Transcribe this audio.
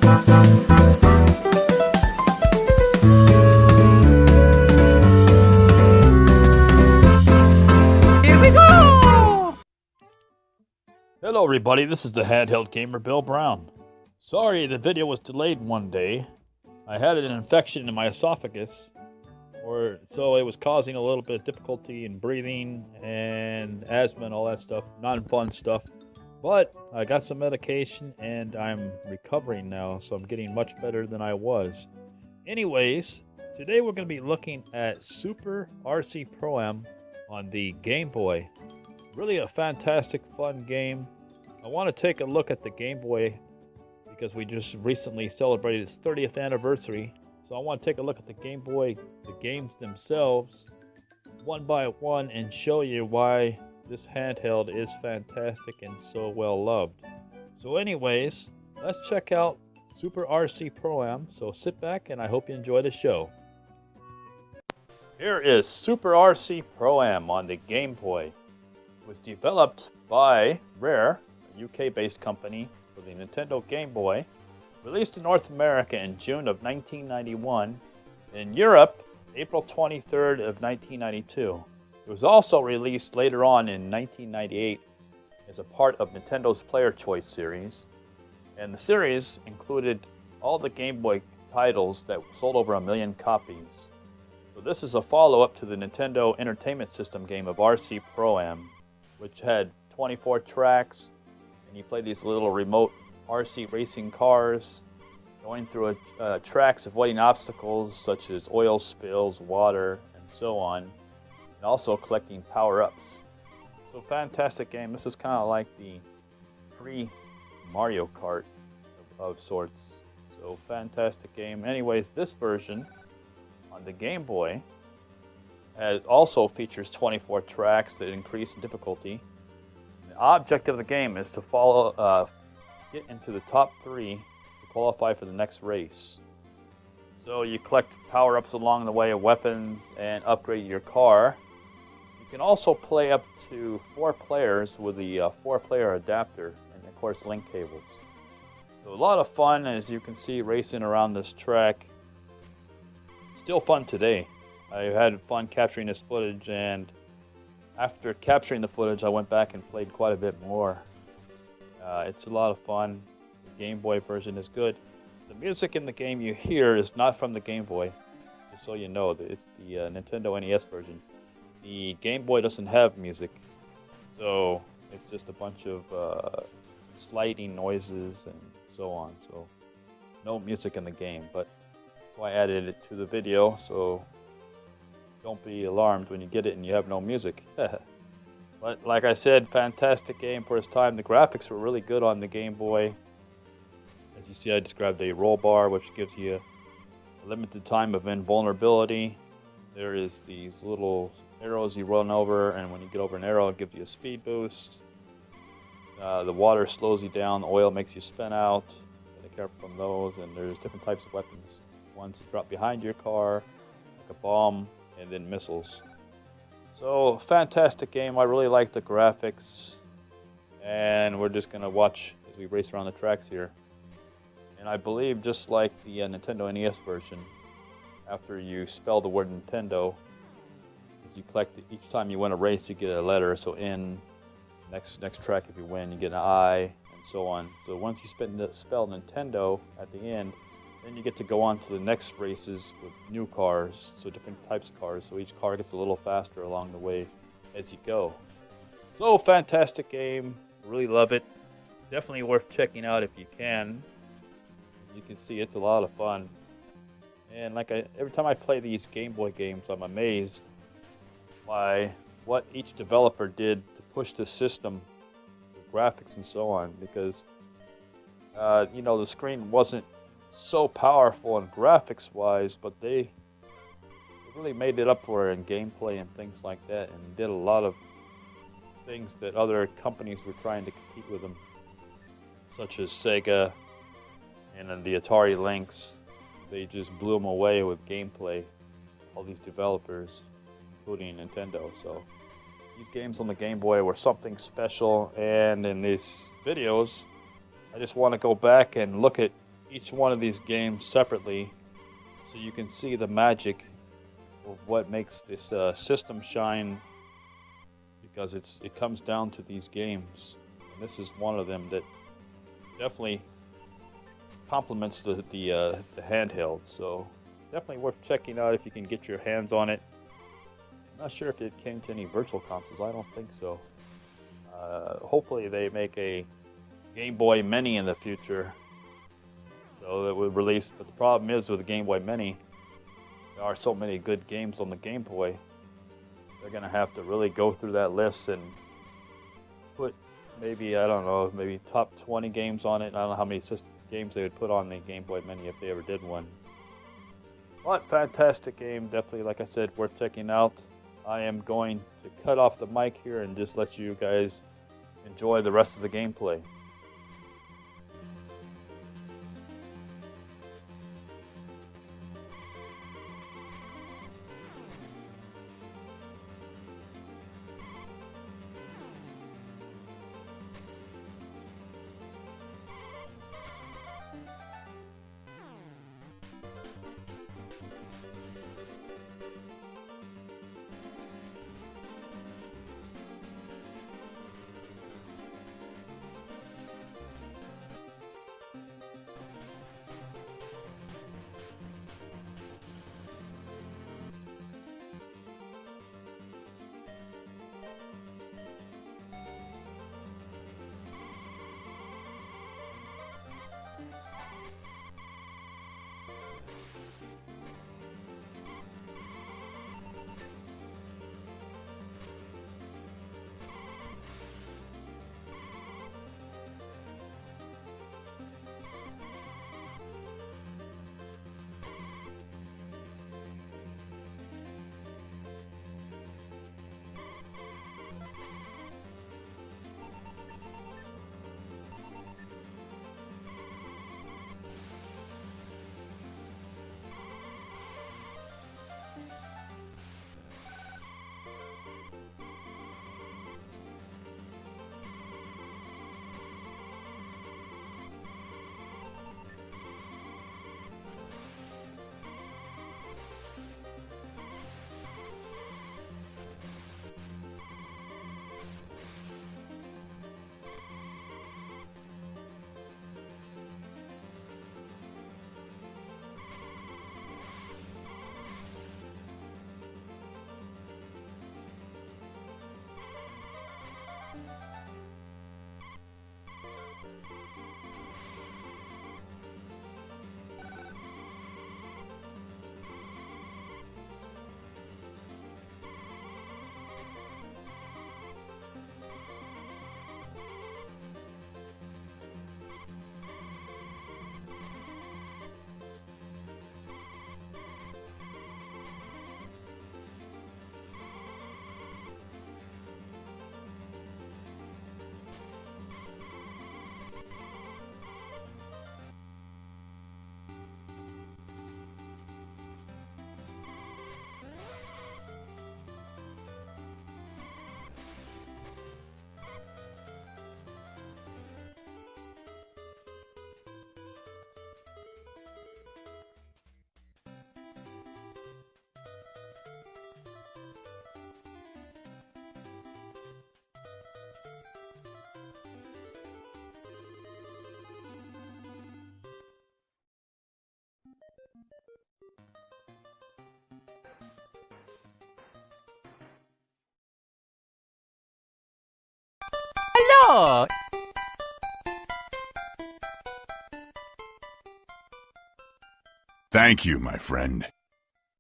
Hello everybody, this is the handheld gamer Bill Brown. Sorry the video was delayed one day. I had an infection in my esophagus, so it was causing a little bit of difficulty in breathing and asthma and all that stuff, non-fun stuff. But I got some medication and I'm recovering now, so I'm getting much better than I was. Anyways, today we're going to be looking at SuperRC Pro on the Game Boy. Really a fantastic, fun game. I want to take a look at the Game Boy because we just recently celebrated its 30th anniversary. So I want to take a look at the Game Boy, the games themselves, one by one, and show you why this handheld is fantastic and so well loved. So anyways, let's check out SuperRC Pro. So sit back and I hope you enjoy the show. Here is SuperRC Pro on the Game Boy. It was developed by Rare, a UK-based company, for the Nintendo Game Boy. Released in North America in June of 1991. In Europe, April 23rd of 1992. It was also released later on in 1998 as a part of Nintendo's Player Choice series. And the series included all the Game Boy titles that sold over 1 million copies. So this is a follow-up to the Nintendo Entertainment System game of RC Pro-Am, which had 24 tracks, and you play these little remote RC racing cars, going through tracks, avoiding obstacles such as oil spills, water, and so on, and also collecting power-ups. So fantastic game. This is kind of like the pre-Mario Kart of sorts. So fantastic game. Anyways, this version on the Game Boy also features 24 tracks that increase in difficulty. The object of the game is to get into the top 3 to qualify for the next race. So you collect power-ups along the way of weapons and upgrade your car. You can also play up to 4 players with the 4-player adapter and of course link cables. So a lot of fun, as you can see, racing around this track. Still fun today. I had fun capturing this footage, and after capturing the footage I went back and played quite a bit more. It's a lot of fun. The Game Boy version is good. The music in the game you hear is not from the Game Boy, just so you know. It's the Nintendo NES version. The Game Boy doesn't have music, so it's just a bunch of sliding noises and so on. So no music in the game, but that's why I added it to the video, so don't be alarmed when you get it and you have no music. But like I said, fantastic game for its time. The graphics were really good on the Game Boy. As you see, I described a roll bar, which gives you a limited time of invulnerability. There is these little arrows you run over, and when you get over an arrow, it gives you a speed boost. The water slows you down, the oil makes you spin out. Be careful from those, and there's different types of weapons. Ones that drop behind your car, like a bomb, and then missiles. So fantastic game. I really like the graphics, and we're just gonna watch as we race around the tracks here. And I believe, just like the Nintendo NES version, after you spell the word Nintendo, as you collect each time you win a race, you get a letter. So N, next track if you win, you get an I, and so on. So once you spell Nintendo at the end, then you get to go on to the next races with new cars, so different types of cars, so each car gets a little faster along the way as you go. So fantastic game, really love it. Definitely worth checking out if you can. As you can see, it's a lot of fun. And every time I play these Game Boy games, I'm amazed by what each developer did to push the system, the graphics and so on, because the screen wasn't so powerful and graphics wise, but they really made it up for it in gameplay and things like that, and did a lot of things that other companies were trying to compete with them, such as Sega and then the Atari Lynx. They just blew them away with gameplay, all these developers, including Nintendo. So these games on the Game Boy were something special, and in these videos I just want to go back and look at each one of these games separately so you can see the magic of what makes this system shine, because it comes down to these games, and this is one of them that definitely complements the handheld. So definitely worth checking out if you can get your hands on it. I'm not sure if it came to any virtual consoles. I don't think so. Hopefully they make a Game Boy Mini in the future, so that would release. But the problem is with the Game Boy Mini, there are so many good games on the Game Boy. They're gonna have to really go through that list and put maybe, I don't know, maybe top 20 games on it. I don't know how many games they would put on the Game Boy Mini if they ever did one. But fantastic game, definitely, like I said, worth checking out. I am going to cut off the mic here and just let you guys enjoy the rest of the gameplay. Hello! Thank you, my friend.